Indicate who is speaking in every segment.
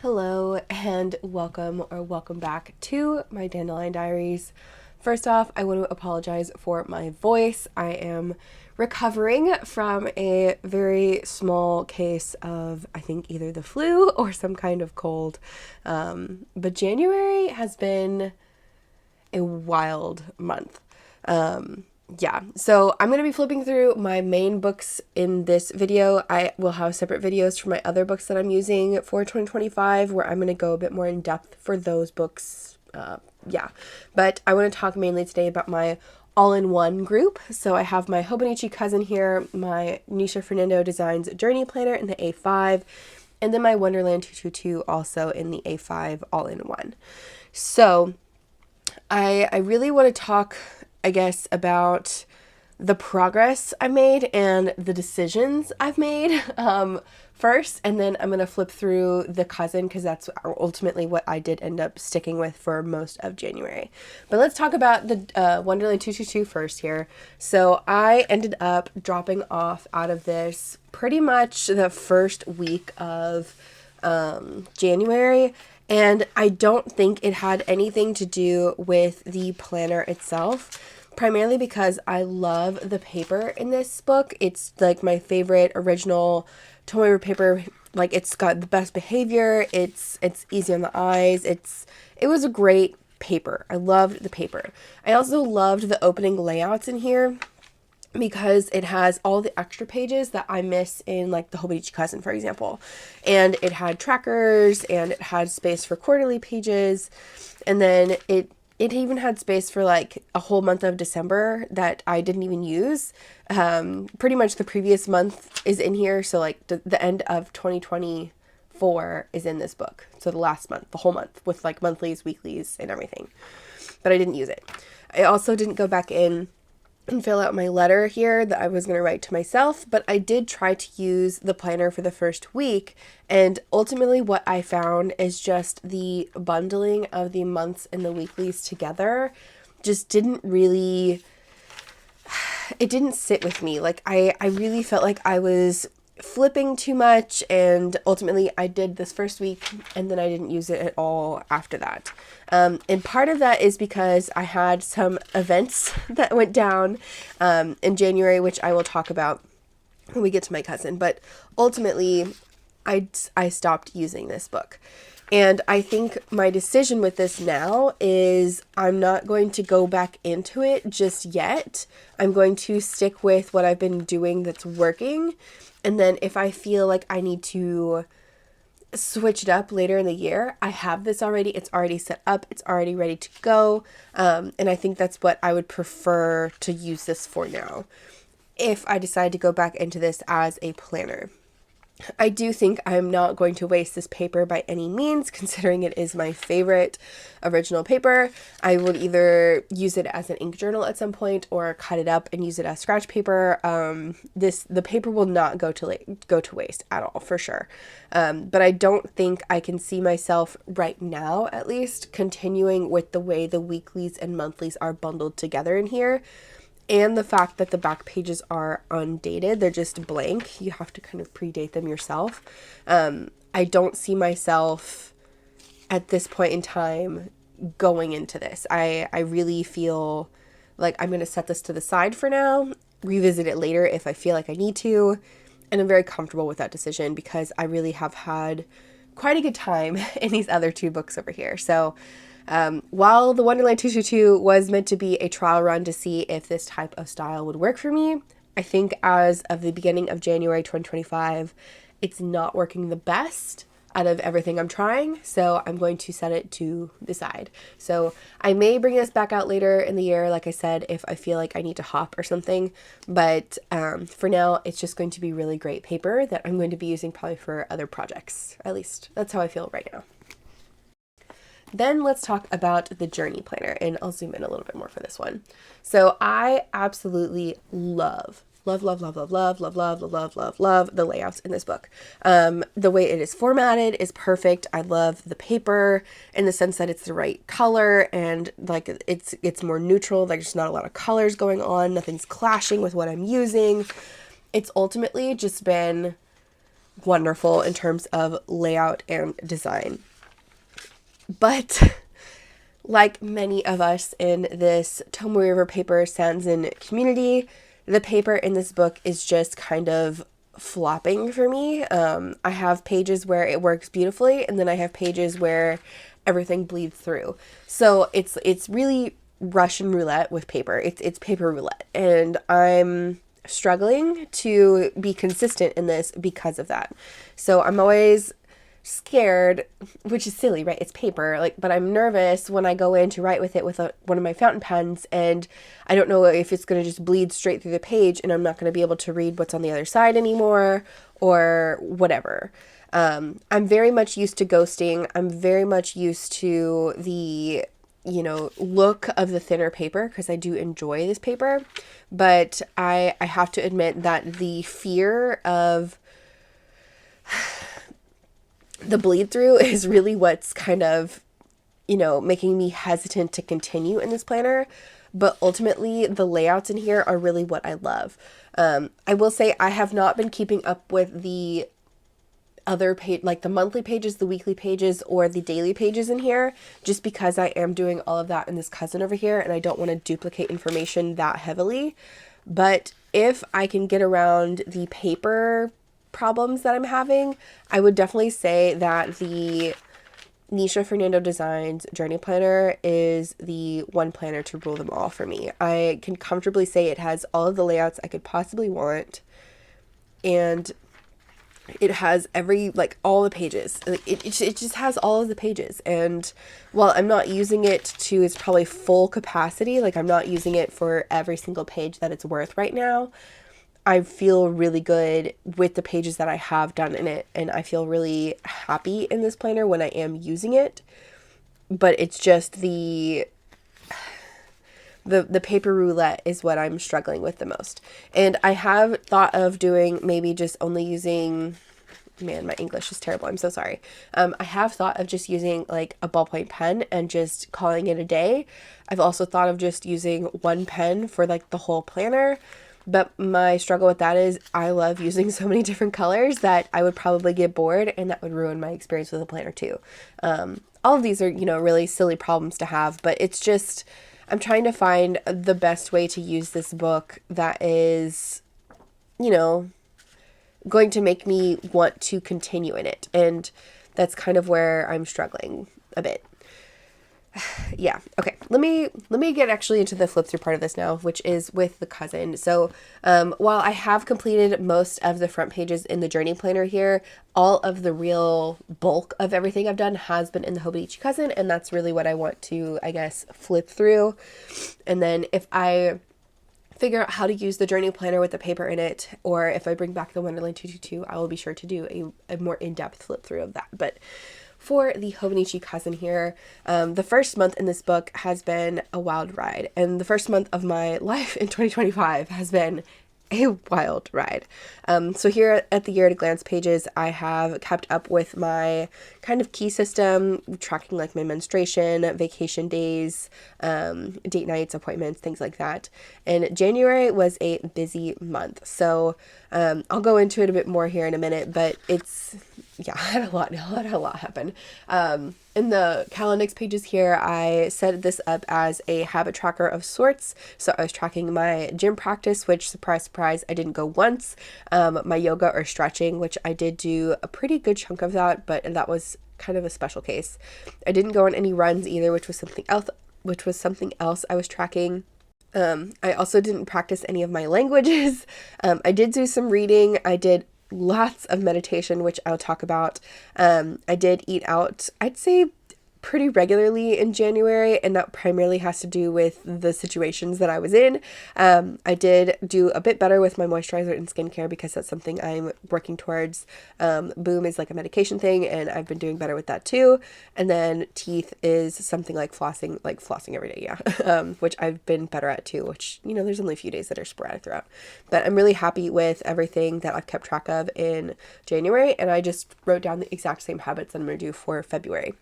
Speaker 1: Hello and welcome back to my Dandelion Diaries. First off, I want to apologize for my voice. I am recovering from a very small case of, I think, either the flu or some kind of cold. But January has been a wild month. Yeah, so I'm going to be flipping through my main books in this video. I will have separate videos for my other books that I'm using for 2025 where I'm going to go a bit more in depth for those books. Yeah, but I want to talk mainly today about my all-in-one group. So I have my Hobonichi Cousin here, my Nisha Fernando Designs Journey Planner in the A5, and then my Wonderland 222 also in the A5 all-in-one. So I really want to talk, I guess, about the progress I made and the decisions I've made first, and then I'm going to flip through the cousin because that's ultimately what I did end up sticking with for most of January. But let's talk about the Wonderland 222 first here. So I ended up dropping off out of this pretty much the first week of January. And I don't think it had anything to do with the planner itself, primarily because I love the paper in this book. It's like my favorite original tomoe paper. Like, it's got the best behavior. It's easy on the eyes. It was a great paper. I loved the paper. I also loved the opening layouts in here, because it has all the extra pages that I miss in, like, the Hobonichi Cousin, for example. And it had trackers, and it had space for quarterly pages, and then it even had space for, like, a whole month of December that I didn't even use. Pretty much the previous month is in here, so, like, the end of 2024 is in this book. So the last month, the whole month, with, like, monthlies, weeklies, and everything. But I didn't use it. I also didn't go back in and fill out my letter here that I was going to write to myself, but I did try to use the planner for the first week, and ultimately what I found is just the bundling of the months and the weeklies together just didn't really, it didn't sit with me. Like, I really felt like I was flipping too much, and ultimately I did this first week and then I didn't use it at all after that. And part of that is because I had some events that went down in January, which I will talk about when we get to my cousin, but ultimately I stopped using this book. And I think my decision with this now is I'm not going to go back into it just yet. I'm going to stick with what I've been doing that's working. And then if I feel like I need to switch it up later in the year, I have this already. It's already set up. It's already ready to go. And I think that's what I would prefer to use this for now, if I decide to go back into this as a planner. I do think I'm not going to waste this paper by any means, considering it is my favorite original paper. I would either use it as an ink journal at some point or cut it up and use it as scratch paper. The paper will not go to waste at all, for sure. But I don't think I can see myself right now, at least, continuing with the way the weeklies and monthlies are bundled together in here. And the fact that the back pages are undated, they're just blank. You have to kind of predate them yourself. I don't see myself at this point in time going into this. I really feel like I'm going to set this to the side for now, revisit it later if I feel like I need to. And I'm very comfortable with that decision because I really have had quite a good time in these other two books over here. So while the Wonderland 222 was meant to be a trial run to see if this type of style would work for me, I think as of the beginning of January 2025, it's not working the best out of everything I'm trying, so I'm going to set it to the side. So I may bring this back out later in the year, like I said, if I feel like I need to hop or something, but for now, it's just going to be really great paper that I'm going to be using probably for other projects. At least that's how I feel right now. Then let's talk about the journey planner, and I'll zoom in a little bit more for this one. So I absolutely love the layouts in this book. The way it is formatted is perfect. I love the paper in the sense that it's the right color and like it's more neutral. Like, there's not a lot of colors going on. Nothing's clashing with what I'm using. It's ultimately just been wonderful in terms of layout and design. But like many of us in this Tomoe River paper Sanzen community, the paper in this book is just kind of flopping for me. I have pages where it works beautifully, and then I have pages where everything bleeds through. So it's really Russian roulette with paper. It's paper roulette, and I'm struggling to be consistent in this because of that. So I'm always scared, which is silly, right? It's paper, like, but I'm nervous when I go in to write with it with one of my fountain pens, and I don't know if it's going to just bleed straight through the page and I'm not going to be able to read what's on the other side anymore or whatever. I'm very much used to ghosting. I'm very much used to the, look of the thinner paper because I do enjoy this paper, but I have to admit that the fear of the bleed through is really what's kind of, making me hesitant to continue in this planner. But ultimately, the layouts in here are really what I love. I will say I have not been keeping up with the other page, like the monthly pages, the weekly pages, or the daily pages in here, just because I am doing all of that in this cousin over here, and I don't want to duplicate information that heavily. But if I can get around the paper problems that I'm having, I would definitely say that the Nisha Fernando Designs Journey Planner is the one planner to rule them all for me. I can comfortably say it has all of the layouts I could possibly want, and it has all the pages. It just has all of the pages, and while I'm not using it to its probably full capacity, like I'm not using it for every single page that it's worth right now, I feel really good with the pages that I have done in it, and I feel really happy in this planner when I am using it. But it's just the paper roulette is what I'm struggling with the most. And I have thought of doing maybe just only using, man, my English is terrible, I'm so sorry. I have thought of just using like a ballpoint pen and just calling it a day. I've also thought of just using one pen for like the whole planner. But my struggle with that is I love using so many different colors that I would probably get bored, and that would ruin my experience with a planner too. All of these are, really silly problems to have, but it's just, I'm trying to find the best way to use this book that is, going to make me want to continue in it. And that's kind of where I'm struggling a bit. Yeah. Okay. Let me get actually into the flip through part of this now, which is with the cousin. So, while I have completed most of the front pages in the journey planner here, all of the real bulk of everything I've done has been in the Hobonichi Cousin, and that's really what I want to, I guess, flip through. And then if I figure out how to use the journey planner with the paper in it, or if I bring back the Wonderland 222, I will be sure to do a more in-depth flip through of that. But for the Hobonichi Cousin here, the first month in this book has been a wild ride, and the first month of my life in 2025 has been a wild ride. So here at the Year at a Glance pages, I have kept up with my kind of key system, tracking like my menstruation, vacation days, date nights, appointments, things like that. And January was a busy month. So I'll go into it a bit more here in a minute, but I had a lot happen. In the Calendix pages here, I set this up as a habit tracker of sorts. So I was tracking my gym practice, which, surprise, surprise, I didn't go once. My yoga or stretching, which I did do a pretty good chunk of that, but that was kind of a special case. I didn't go on any runs either, which was something else I was tracking. I also didn't practice any of my languages. I did do some reading. I did lots of meditation, which I'll talk about. I did eat out, I'd say, pretty regularly in January, and that primarily has to do with the situations that I was in. I did do a bit better with my moisturizer and skincare because that's something I'm working towards. Boom is like a medication thing, and I've been doing better with that too. And then teeth is something like flossing every day, which I've been better at too, which, there's only a few days that are sporadic throughout. But I'm really happy with everything that I've kept track of in January, and I just wrote down the exact same habits that I'm going to do for February.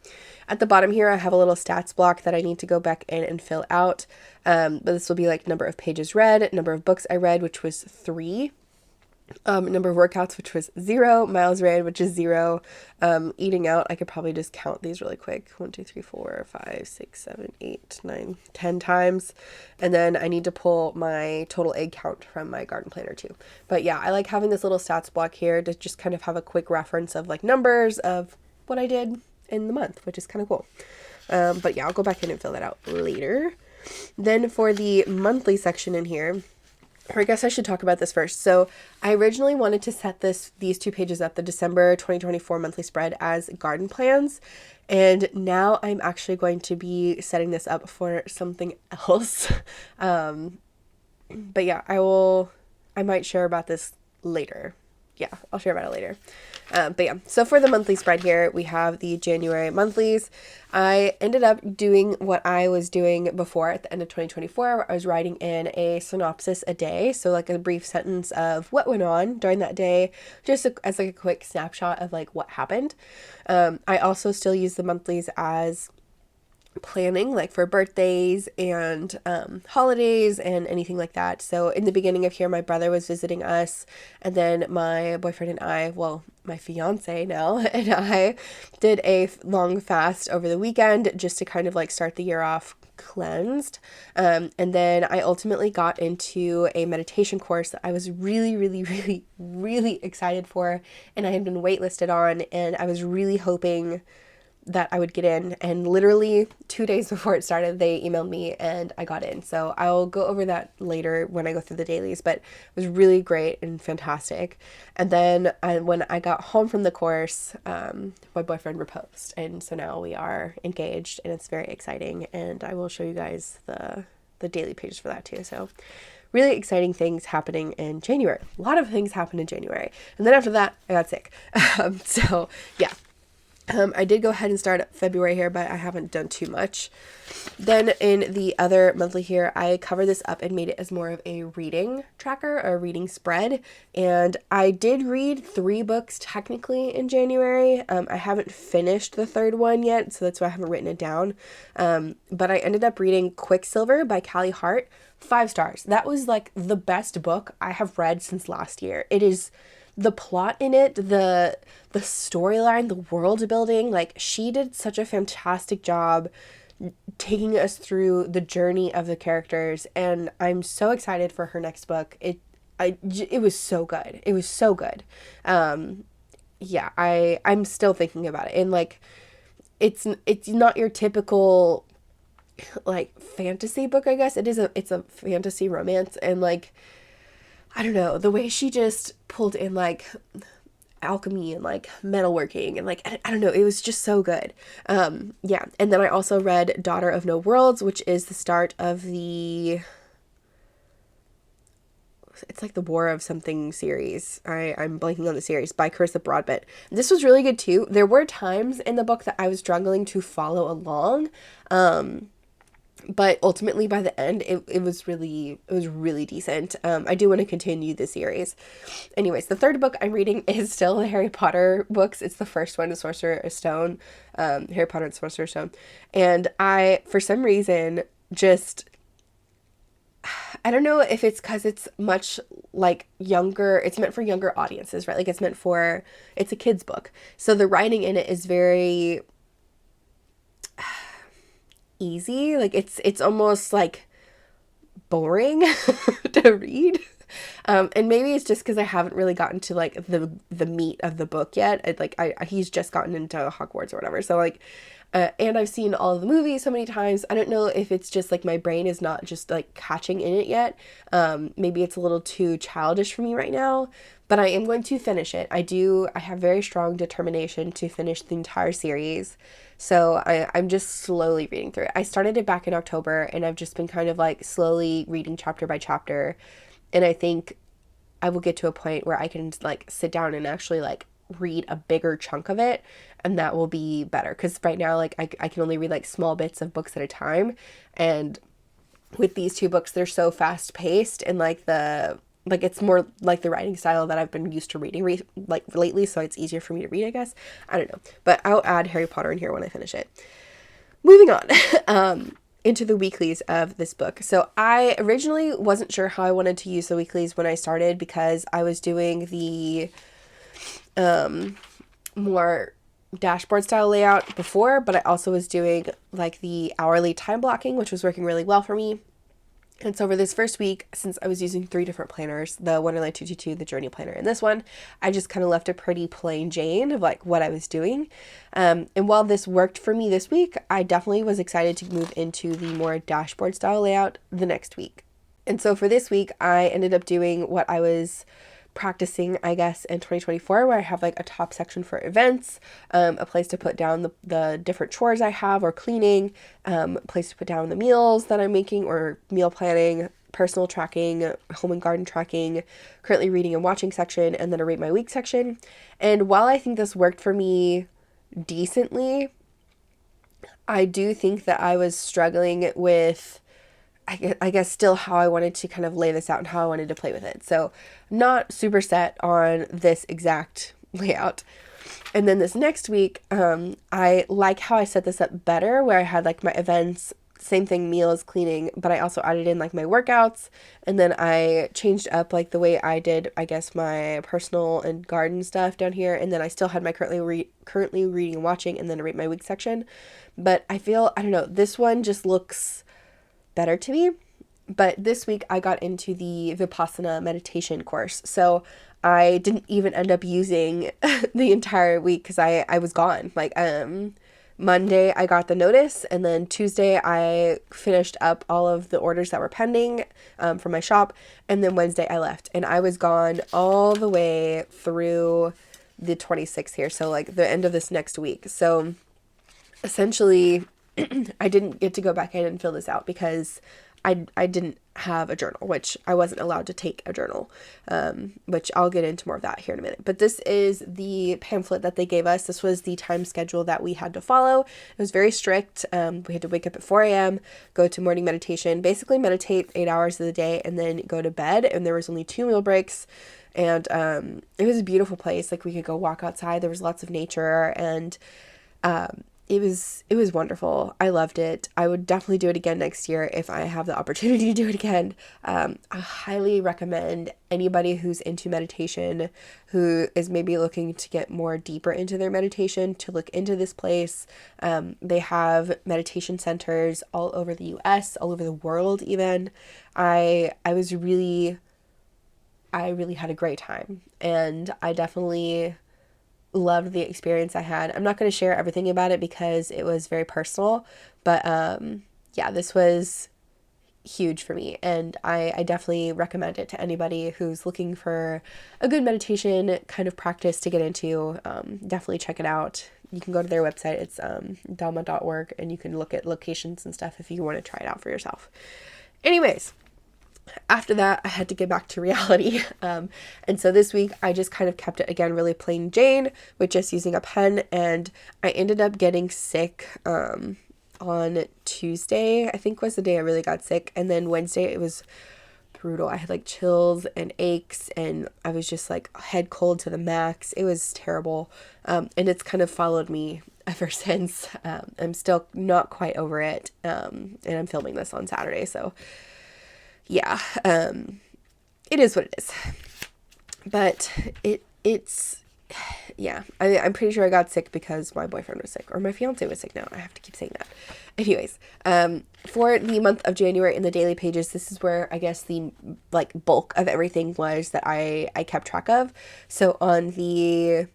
Speaker 1: At the bottom here, I have a little stats block that I need to go back in and fill out. But this will be like number of pages read, number of books I read, which was 3. Number of workouts, which was 0, miles ran, which is 0. Eating out, I could probably just count these really quick. 1, 2, 3, 4, 5, 6, 7, 8, 9, 10 times. And then I need to pull my total egg count from my garden planner too. But yeah, I like having this little stats block here to just kind of have a quick reference of like numbers of what I did in the month, which is kind of cool. But yeah, I'll go back in and fill that out later. Then for the monthly section in here, or I guess I should talk about this first. So I originally wanted to set these 2 pages up, the December 2024 monthly spread, as garden plans. And now I'm actually going to be setting this up for something else. But yeah, I might share about this later. Yeah, I'll share about it later. But yeah, so for the monthly spread here, we have the January monthlies. I ended up doing what I was doing before at the end of 2024, where I was writing in a synopsis a day. So like a brief sentence of what went on during that day, just as like a quick snapshot of like what happened. I also still use the monthlies as planning, like for birthdays and holidays and anything like that. So in the beginning of here, my brother was visiting us, and then my boyfriend and I, well, my fiance now, and I did a long fast over the weekend just to kind of like start the year off cleansed. And then I ultimately got into a meditation course that I was really, really, really, really excited for, and I had been waitlisted on, and I was really hoping that I would get in, and literally 2 days before it started, they emailed me and I got in. So I'll go over that later when I go through the dailies, but it was really great and fantastic. And then when I got home from the course, my boyfriend proposed, and so now we are engaged, and it's very exciting, and I will show you guys the daily pages for that too. So really exciting things happening in January. A lot of things happened in January, and then after that I got sick. So yeah. I did go ahead and start February here, but I haven't done too much. Then in the other monthly here, I covered this up and made it as more of a reading tracker or a reading spread. And I did read 3 books technically in January. I haven't finished the 3rd one yet, so that's why I haven't written it down. But I ended up reading Quicksilver by Callie Hart. 5 stars. That was like the best book I have read since last year. It is the plot in it, the storyline, the world building, like she did such a fantastic job taking us through the journey of the characters, and I'm so excited for her next book. It was so good. It was so good. Yeah, I'm still thinking about it, and like it's not your typical like fantasy book, I guess. It's a fantasy romance, and like I don't know, the way she just pulled in like alchemy and like metalworking and like I don't know, it was just so good. Yeah, and then I also read Daughter of No Worlds, which is the start of it's like the War of Something series. I'm blanking on the series, by Carissa Broadbent. This was really good too. There were times in the book that I was struggling to follow along. But ultimately by the end, it was really decent. I do want to continue the series. Anyways, the 3rd book I'm reading is still the Harry Potter books. It's the first one, The Sorcerer's Stone, Harry Potter and the Sorcerer's Stone. And I, for some reason, just, I don't know if it's because it's much like younger, it's meant for younger audiences, right? Like it's a kid's book. So the writing in it is very easy. Like it's almost like boring to read. And maybe it's just because I haven't really gotten to like the meat of the book yet. He's just gotten into Hogwarts or whatever. So like, and I've seen all of the movies so many times. I don't know if it's just like my brain is not just like catching in it yet. Maybe it's a little too childish for me right now, but I am going to finish it. I have very strong determination to finish the entire series. So I'm just slowly reading through it. I started it back in October, and I've just been kind of like slowly reading chapter by chapter. And I think I will get to a point where I can like sit down and actually like read a bigger chunk of it, and that will be better. Because right now, like I can only read like small bits of books at a time. And with these 2 books, they're so fast paced, and like it's more like the writing style that I've been used to reading like lately, so it's easier for me to read, I guess. I don't know. But I'll add Harry Potter in here when I finish it. Moving on. into the weeklies of this book. So I originally wasn't sure how I wanted to use the weeklies when I started, because I was doing the more dashboard style layout before, but I also was doing like the hourly time blocking, which was working really well for me. And so for this first week, since I was using 3 different planners, the Wonderland 222, the Journey Planner, and this one, I just kind of left a pretty plain Jane of like what I was doing. And while this worked for me this week, I definitely was excited to move into the more dashboard style layout the next week. And so for this week, I ended up doing what I was practicing, I guess, in 2024, where I have like a top section for events, a place to put down the different chores I have or cleaning, a place to put down the meals that I'm making or meal planning, personal tracking, home and garden tracking, currently reading and watching section, and then a rate my week section. And while I think this worked for me decently, I do think that I was struggling with I guess still how I wanted to kind of lay this out and how I wanted to play with it. So not super set on this exact layout. And then this next week, I like how I set this up better, where I had like my events, same thing, meals, cleaning, but I also added in like my workouts, and then I changed up like the way I did, I guess, my personal and garden stuff down here. And then I still had my currently reading and watching, and then a rate my week section. But I feel, I don't know, this one just looks better to me. But this week I got into the Vipassana meditation course. So I didn't even end up using the entire week because I was gone. Like Monday I got the notice, and then Tuesday I finished up all of the orders that were pending from my shop, and then Wednesday I left, and I was gone all the way through the 26th here. So like the end of this next week. So essentially I didn't get to go back in and fill this out because I didn't have a journal, which I wasn't allowed to take a journal, which I'll get into more of that here in a minute. But this is the pamphlet that they gave us. This was the time schedule that we had to follow. It was very strict. We had to wake up at 4 a.m., go to morning meditation, basically meditate 8 hours of the day, and then go to bed. And there was only 2 meal breaks. And it was a beautiful place. Like we could go walk outside. There was lots of nature, and it was wonderful. I loved it. I would definitely do it again next year if I have the opportunity to do it again. I highly recommend anybody who's into meditation, who is maybe looking to get more deeper into their meditation, to look into this place. They have meditation centers all over the US, all over the world even. I really had a great time, and I definitely loved the experience I had. I'm not going to share everything about it because it was very personal, but yeah, this was huge for me, and I definitely recommend it to anybody who's looking for a good meditation kind of practice to get into. Definitely check it out. You can go to their website. It's dhamma.org, and you can look at locations and stuff if you want to try it out for yourself. Anyways, after that, I had to get back to reality. And so this week I just kind of kept it again really plain Jane with just using a pen, and I ended up getting sick on Tuesday, I think was the day I really got sick. And then Wednesday it was brutal. I had like chills and aches, and I was just like head cold to the max. It was terrible. And it's kind of followed me ever since. I'm still not quite over it. And I'm filming this on Saturday, so yeah, it is what it is. But it's yeah, I'm pretty sure I got sick because my boyfriend was sick, or my fiance was sick now. I have to keep saying that. Anyways, for the month of January in the daily pages, this is where I guess the like bulk of everything was that I kept track of. So on the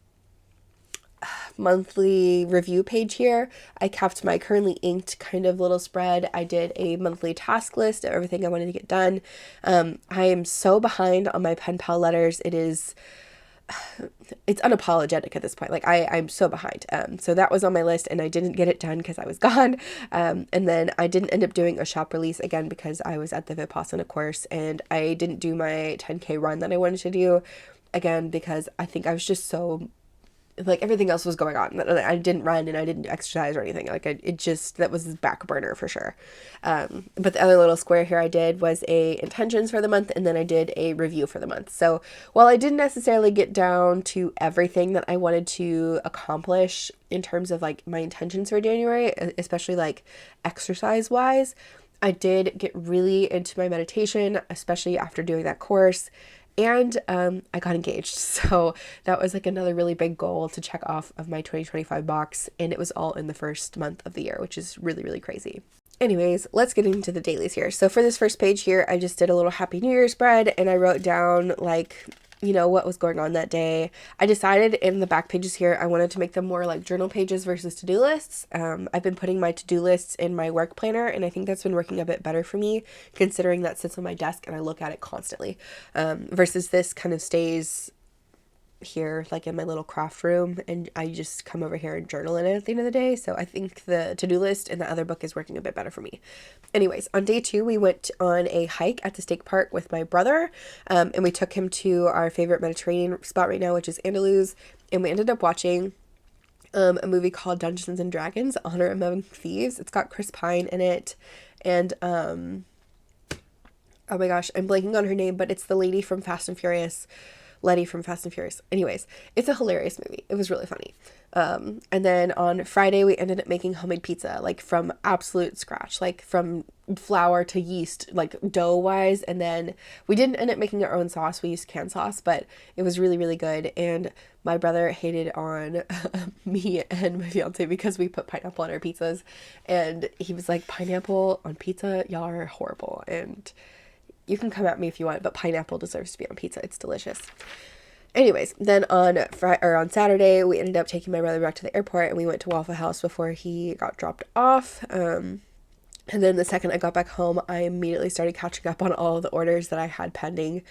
Speaker 1: monthly review page here, I kept my currently inked kind of little spread. I did a monthly task list of everything I wanted to get done. I am so behind on my pen pal letters. It's unapologetic at this point. Like I'm so behind. So that was on my list, and I didn't get it done because I was gone. And then I didn't end up doing a shop release again because I was at the Vipassana course, and I didn't do my 10K run that I wanted to do again because I think I was just so like everything else was going on. I didn't run and I didn't exercise or anything. Like that was back burner for sure. But the other little square here I did was a intentions for the month, and then I did a review for the month. So while I didn't necessarily get down to everything that I wanted to accomplish in terms of like my intentions for January, especially like exercise wise, I did get really into my meditation, especially after doing that course. And I got engaged. So that was like another really big goal to check off of my 2025 box. And it was all in the first month of the year, which is really, really crazy. Anyways, let's get into the dailies here. So for this first page here, I just did a little Happy New Year spread, and I wrote down like, you know, what was going on that day. I decided in the back pages here, I wanted to make them more like journal pages versus to-do lists. I've been putting my to-do lists in my work planner, and I think that's been working a bit better for me, considering that sits on my desk and I look at it constantly, versus this kind of stays here like in my little craft room, and I just come over here and journal in it at the end of the day. So I think the to-do list in the other book is working a bit better for me. Anyways, on day 2 we went on a hike at the state park with my brother, and we took him to our favorite Mediterranean spot right now, which is Andalus, and we ended up watching a movie called Dungeons and Dragons: Honor Among Thieves. It's got Chris Pine in it, and oh my gosh, I'm blanking on her name, but it's the lady from Fast and Furious, Letty from Fast and Furious. Anyways, it's a hilarious movie. It was really funny. And then on Friday, we ended up making homemade pizza, like from absolute scratch, like from flour to yeast, like dough wise. And then we didn't end up making our own sauce. We used canned sauce, but it was really, really good. And my brother hated on me and my fiance because we put pineapple on our pizzas. And he was like, pineapple on pizza? Y'all are horrible. And you can come at me if you want, but pineapple deserves to be on pizza. It's delicious. Anyways, then on Saturday, we ended up taking my brother back to the airport, and we went to Waffle House before he got dropped off. And then the second I got back home, I immediately started catching up on all of the orders that I had pending.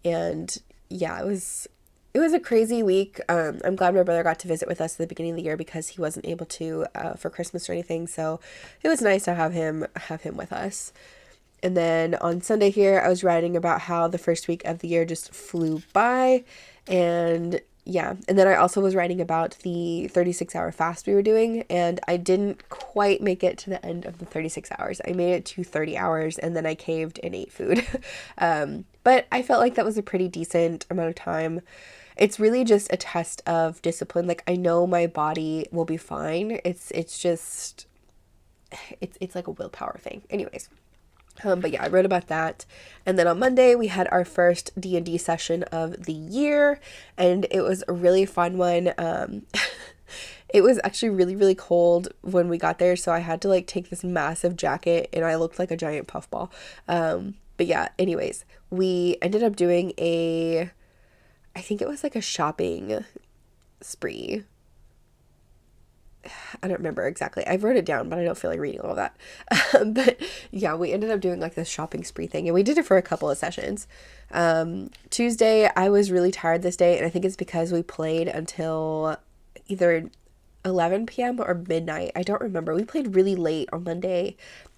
Speaker 1: And yeah, it was a crazy week. I'm glad my brother got to visit with us at the beginning of the year because he wasn't able to for Christmas or anything. So it was nice to have him with us. And then on Sunday here, I was writing about how the first week of the year just flew by. And yeah, and then I also was writing about the 36-hour fast we were doing, and I didn't quite make it to the end of the 36 hours. I made it to 30 hours, and then I caved and ate food. But I felt like that was a pretty decent amount of time. It's really just a test of discipline. Like, I know my body will be fine. It's like a willpower thing. Anyways. But yeah, I wrote about that. And then on Monday, we had our first D&D session of the year, and it was a really fun one. It was actually really, really cold when we got there, so I had to like take this massive jacket, and I looked like a giant puffball. But yeah, anyways, we ended up doing I think it was like a shopping spree. I don't remember exactly. I wrote it down, but I don't feel like reading all of that. But yeah, we ended up doing like this shopping spree thing, and we did it for a couple of sessions. Tuesday, I was really tired this day, and I think it's because we played until either 11 p.m. or midnight. I don't remember. We played really late on Monday,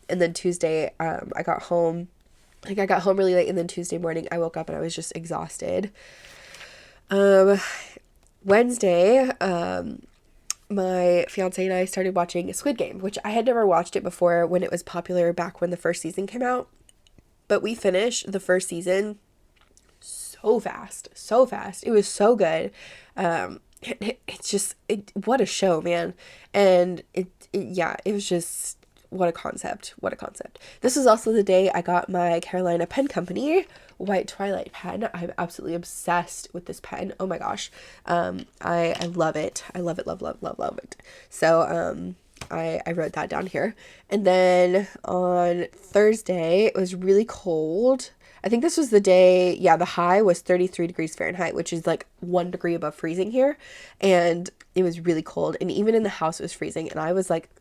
Speaker 1: and then Tuesday, I got home really late, and then Tuesday morning, I woke up and I was just exhausted. Wednesday, my fiance and I started watching Squid Game, which I had never watched it before when it was popular back when the first season came out. But we finished the first season so fast. It was so good. What a show, man. And it was just, what a concept. This is also the day I got my Carolina Pen Company White Twilight pen. I'm absolutely obsessed with this pen. Oh my gosh. I love it. I love it. So, I wrote that down here. And then on Thursday, it was really cold. I think this was the day, the high was 33 degrees Fahrenheit, which is like 1 degree above freezing here. And it was really cold. And even in the house, it was freezing. And I was like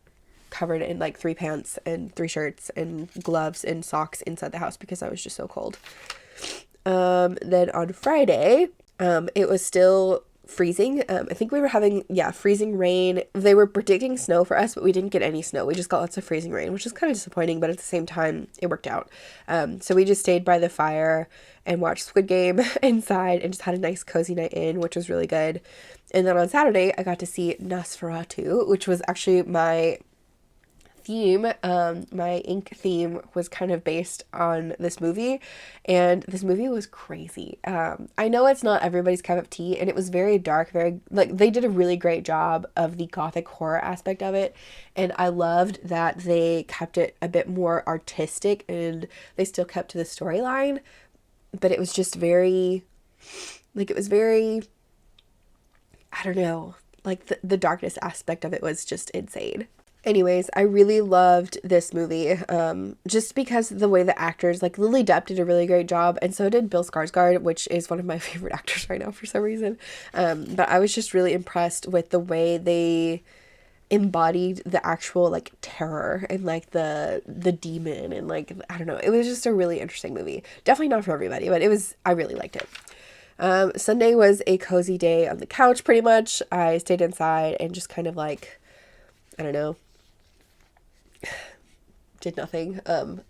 Speaker 1: covered in like 3 pants and 3 shirts and gloves and socks inside the house because I was just so cold. Then on Friday, it was still freezing. I think we were having, freezing rain. They were predicting snow for us, but we didn't get any snow. We just got lots of freezing rain, which is kind of disappointing, but at the same time, it worked out. So we just stayed by the fire and watched Squid Game inside and just had a nice cozy night in, which was really good. And then on Saturday, I got to see 𝗦𝘂𝗃𝗃, which was actually my theme. My ink theme was kind of based on this movie, and this movie was crazy. I know it's not everybody's cup of tea, and it was very dark, very, like, they did a really great job of the gothic horror aspect of it, and I loved that they kept it a bit more artistic, and they still kept to the storyline, but it was just very, like, it was very, I don't know, like, the darkness aspect of it was just insane. Anyways, I really loved this movie, just because the way the actors, like Lily Depp did a really great job, and so did Bill Skarsgård, which is one of my favorite actors right now for some reason. But I was just really impressed with the way they embodied the actual, like, terror and, like, the demon, and, like, I don't know, it was just a really interesting movie. Definitely not for everybody, but I really liked it. Sunday was a cozy day on the couch, pretty much. I stayed inside and just kind of, like, I don't know, did nothing.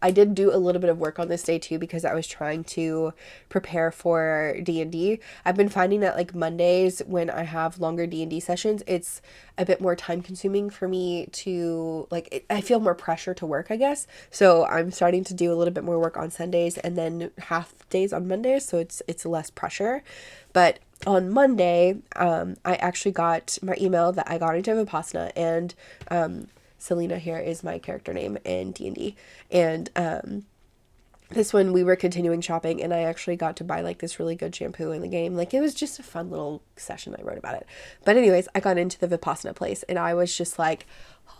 Speaker 1: I did do a little bit of work on this day too, because I was trying to prepare for D&D. I've been finding that, like, Mondays when I have longer D&D sessions, it's a bit more time consuming for me to, like, I feel more pressure to work, I guess. So I'm starting to do a little bit more work on Sundays and then half days on Mondays, so it's less pressure. But on Monday, I actually got my email that I got into Vipassana, and Selena here is my character name in D&D, and this one we were continuing shopping, and I actually got to buy, like, this really good shampoo in the game. Like, it was just a fun little session. I wrote about it. But anyways, I got into the Vipassana place, and I was just like,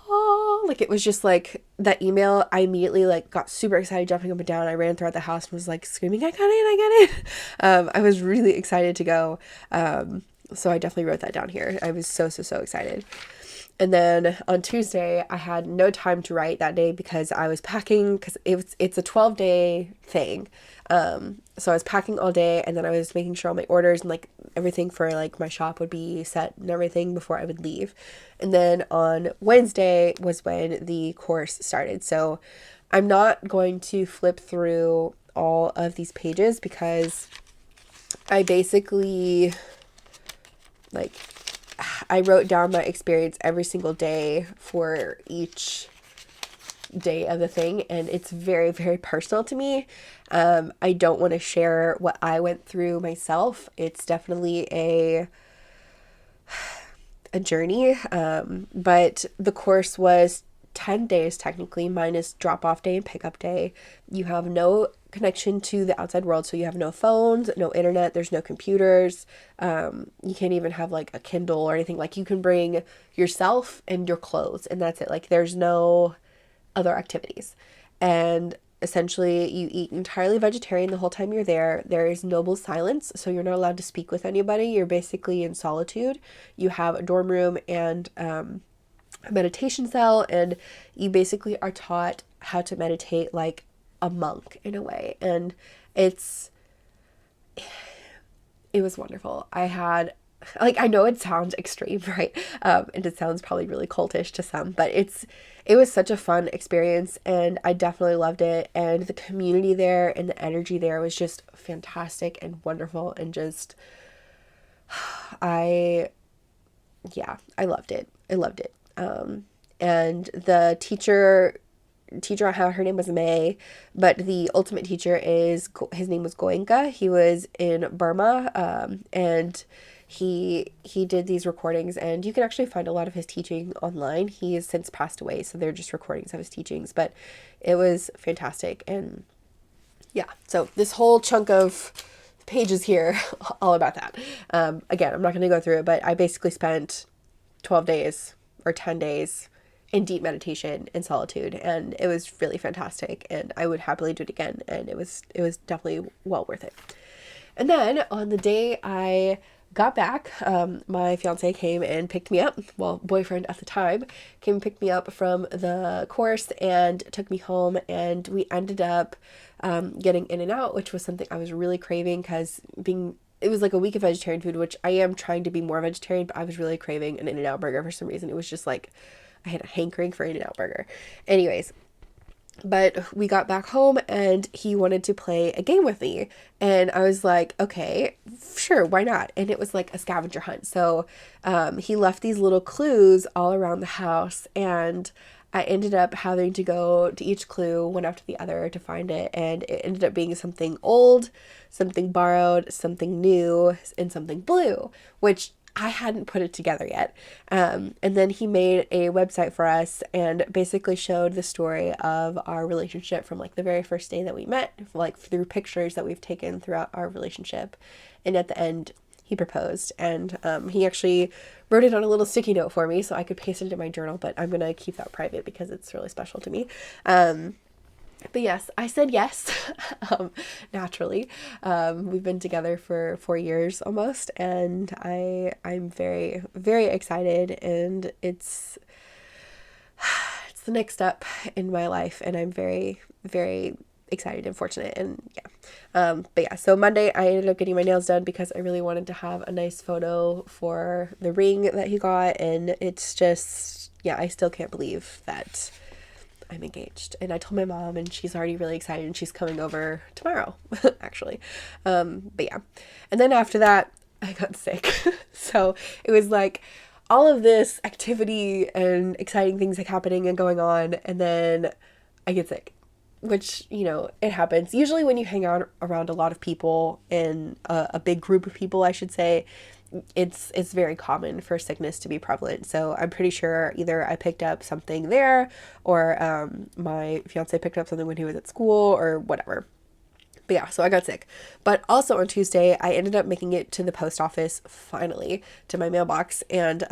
Speaker 1: oh, like, it was just like that email. I immediately, like, got super excited, jumping up and down. I ran throughout the house and was, like, screaming, I got it. I was really excited to go. So I definitely wrote that down here. I was so excited. And then on Tuesday, I had no time to write that day because I was packing, because it's a 12-day thing. So I was packing all day, and then I was making sure all my orders and, like, everything for, like, my shop would be set and everything before I would leave. And then on Wednesday was when the course started. So I'm not going to flip through all of these pages because I basically, like, I wrote down my experience every single day for each day of the thing, and it's very personal to me. I don't want to share what I went through myself. It's definitely a journey, but the course was 10 days technically, minus drop-off day and pickup day. You have no connection to the outside world, so you have no phones, no internet, there's no computers. You can't even have, like, a Kindle or anything. Like, you can bring yourself and your clothes, and that's it. Like, there's no other activities. And essentially, you eat entirely vegetarian the whole time you're there. There is noble silence, so you're not allowed to speak with anybody. You're basically in solitude. You have a dorm room and a meditation cell, and you basically are taught how to meditate like a monk in a way. And it was wonderful. I had, like, I know it sounds extreme, right? And it sounds probably really cultish to some, but it was such a fun experience, and I definitely loved it. And the community there and the energy there was just fantastic and wonderful, and just, I loved it. I loved it. And the teacher I had, her name was May, but the ultimate teacher his name was 𝗀𝗃𝗃. He was in Burma, and he did these recordings, and you can actually find a lot of his teaching online. He has since passed away, so they're just recordings of his teachings, but it was fantastic. And yeah, so this whole chunk of pages here, all about that. Again, I'm not going to go through it, but I basically spent 12 days or 10 days in deep meditation and solitude, and it was really fantastic, and I would happily do it again, and it was definitely well worth it. And then on the day I got back, my fiance came and picked me up, well, boyfriend at the time, came and picked me up from the course and took me home, and we ended up getting In-N-Out, which was something I was really craving, because being it was like a week of vegetarian food, which I am trying to be more vegetarian, but I was really craving an In-N-Out burger for some reason. It was just like, I had a hankering for an In-N-Out burger. Anyways, but we got back home and he wanted to play a game with me. And I was like, okay, sure, why not? And it was like a scavenger hunt. So he left these little clues all around the house, and I ended up having to go to each clue one after the other to find it. And it ended up being something old, something borrowed, something new, and something blue, which I hadn't put it together yet. And then he made a website for us and basically showed the story of our relationship from like the very first day that we met, like through pictures that we've taken throughout our relationship. And at the end, he proposed, and he actually wrote it on a little sticky note for me so I could paste it into my journal, but I'm going to keep that private because it's really special to me. But yes, I said yes, naturally. We've been together for 4 years almost, and I'm very, very excited, and it's the next step in my life, and I'm very, very excited and fortunate, and yeah. But yeah, so Monday I ended up getting my nails done because I really wanted to have a nice photo for the ring that he got, and it's just, yeah, I still can't believe that I'm engaged. And I told my mom, and she's already really excited, and she's coming over tomorrow, actually. But yeah. And then after that, I got sick. So it was like all of this activity and exciting things like happening and going on, and then I get sick, which, you know, it happens. Usually when you hang out around a lot of people, in a big group of people, I should say, it's very common for sickness to be prevalent. So I'm pretty sure either I picked up something there, or my fiance picked up something when he was at school, or whatever. But yeah, so I got sick. But also on Tuesday, I ended up making it to the post office, finally, to my mailbox. And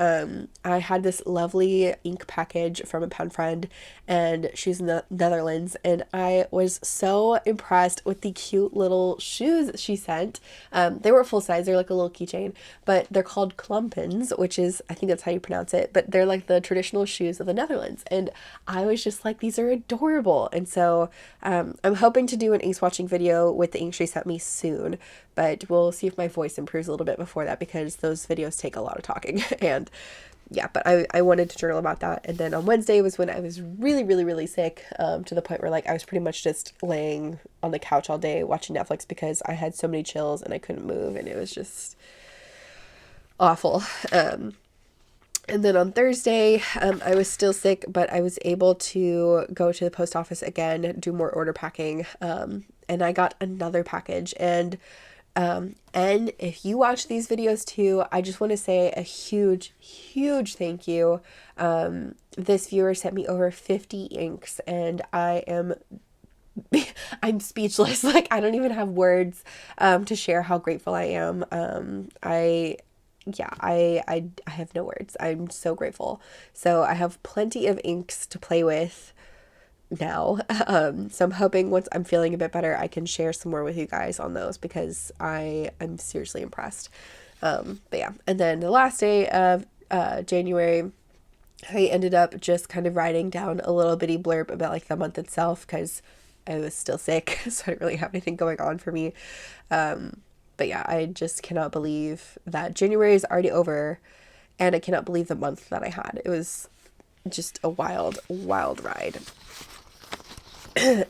Speaker 1: I had this lovely ink package from a pen friend, and she's in the Netherlands. And I was so impressed with the cute little shoes she sent. They weren't full size, they're like a little keychain, but they're called klumpens, which is, I think that's how you pronounce it. But they're like the traditional shoes of the Netherlands. And I was just like, these are adorable. And so I'm hoping to do an ink swatching video with the ink she sent me soon, but we'll see if my voice improves a little bit before that, because those videos take a lot of talking. And yeah, but I wanted to journal about that. And then on Wednesday was when I was really, really, really sick, to the point where like I was pretty much just laying on the couch all day watching Netflix because I had so many chills and I couldn't move, and it was just awful. And then on Thursday, I was still sick, but I was able to go to the post office again, do more order packing, and I got another package. And if you watch these videos too, I just want to say a huge, huge thank you. This viewer sent me over 50 inks, and I'm speechless. Like, I don't even have words to share how grateful I am. I have no words. I'm so grateful. So I have plenty of inks to play with now. So I'm hoping once I'm feeling a bit better, I can share some more with you guys on those, because I'm seriously impressed. But yeah, and then the last day of January, I ended up just kind of writing down a little bitty blurb about like the month itself, because I was still sick, so I didn't really have anything going on for me. But yeah, I just cannot believe that January is already over, and I cannot believe the month that I had. It was just a wild, wild ride.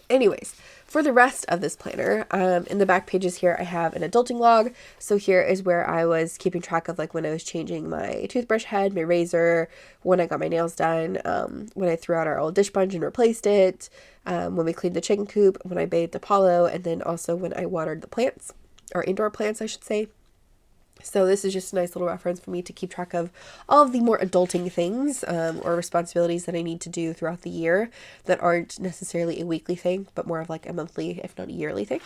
Speaker 1: Anyways, for the rest of this planner, in the back pages here, I have an adulting log. So here is where I was keeping track of like when I was changing my toothbrush head, my razor, when I got my nails done, when I threw out our old dish sponge and replaced it, when we cleaned the chicken coop, when I bathed Apollo, and then also when I watered the plants, or indoor plants, I should say. So this is just a nice little reference for me to keep track of all of the more adulting things, or responsibilities that I need to do throughout the year that aren't necessarily a weekly thing, but more of like a monthly, if not a yearly thing.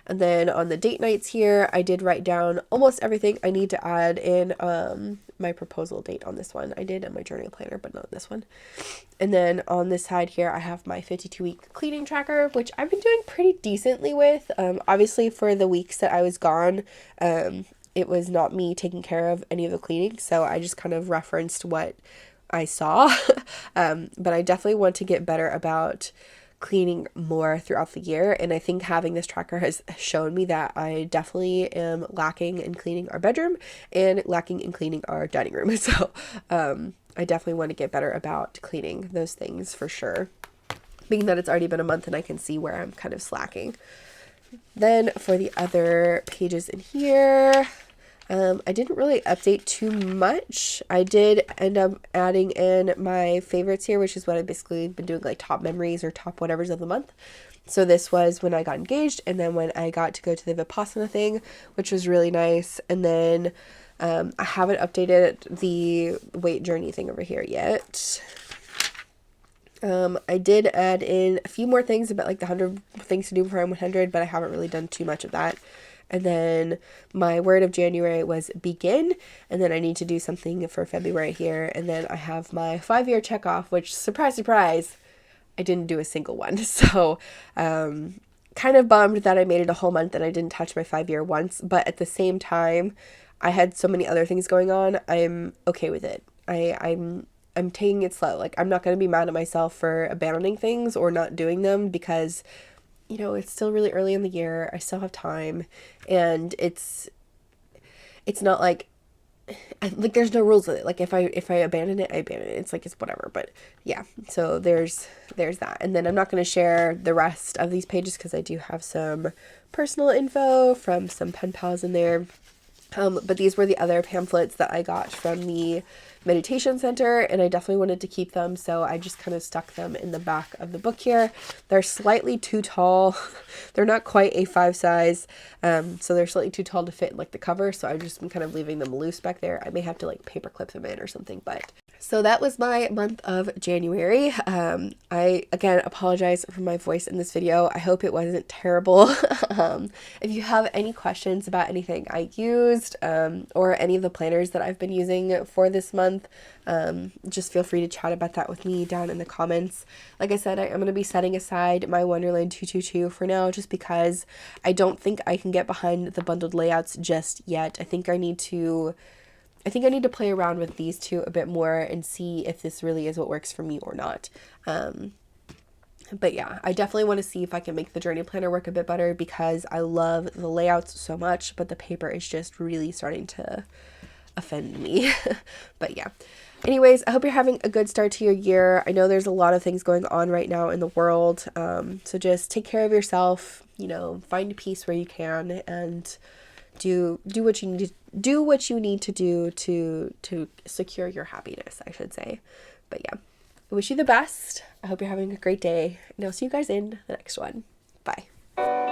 Speaker 1: And then on the date nights here, I did write down almost everything I need to add in my proposal date on this one. I did in my journal planner, but not this one. And then on this side here, I have my 52-week cleaning tracker, which I've been doing pretty decently with. Obviously, for the weeks that I was gone, it was not me taking care of any of the cleaning, so I just kind of referenced what I saw. But I definitely want to get better about cleaning more throughout the year. And I think having this tracker has shown me that I definitely am lacking in cleaning our bedroom and lacking in cleaning our dining room. So I definitely want to get better about cleaning those things for sure, being that it's already been a month and I can see where I'm kind of slacking. Then for the other pages in here, I didn't really update too much. I did end up adding in my favorites here, which is what I've basically been doing, like top memories or top whatevers of the month. So this was when I got engaged, and then when I got to go to the Vipassana thing, which was really nice. And then I haven't updated the weight journey thing over here yet. I did add in a few more things about like the 100 things to do before I'm 100, but I haven't really done too much of that. And then my word of January was begin, and then I need to do something for February here. And then I have my 5-year check off, which, surprise, surprise, I didn't do a single one. So kind of bummed that I made it a whole month and I didn't touch my 5-year once, but at the same time, I had so many other things going on. I'm okay with it. I'm taking it slow. Like, I'm not going to be mad at myself for abandoning things or not doing them because, you know, it's still really early in the year. I still have time, and it's not like there's no rules with it. Like, if I abandon it, I abandon it. It's like, it's whatever. But yeah, so there's that. And then I'm not going to share the rest of these pages because I do have some personal info from some pen pals in there. But these were the other pamphlets that I got from the meditation center, and I definitely wanted to keep them, so I just kind of stuck them in the back of the book here. They're slightly too tall. They're not quite A5 size, so they're slightly too tall to fit in like the cover, so I've just been kind of leaving them loose back there. I may have to like paper clip them in or something, but so that was my month of January. I, again, apologize for my voice in this video. I hope it wasn't terrible. If you have any questions about anything I used, or any of the planners that I've been using for this month, just feel free to chat about that with me down in the comments. Like I said, I am going to be setting aside my Wonderland 222 for now, just because I don't think I can get behind the bundled layouts just yet. I think I need to play around with these two a bit more and see if this really is what works for me or not. But yeah, I definitely want to see if I can make the journey planner work a bit better because I love the layouts so much, but the paper is just really starting to offend me. But yeah. Anyways, I hope you're having a good start to your year. I know there's a lot of things going on right now in the world. So just take care of yourself, you know, find peace where you can, and do what you need to do to secure your happiness, I should say. But yeah, I wish you the best. I hope you're having a great day, and I'll see you guys in the next one. Bye.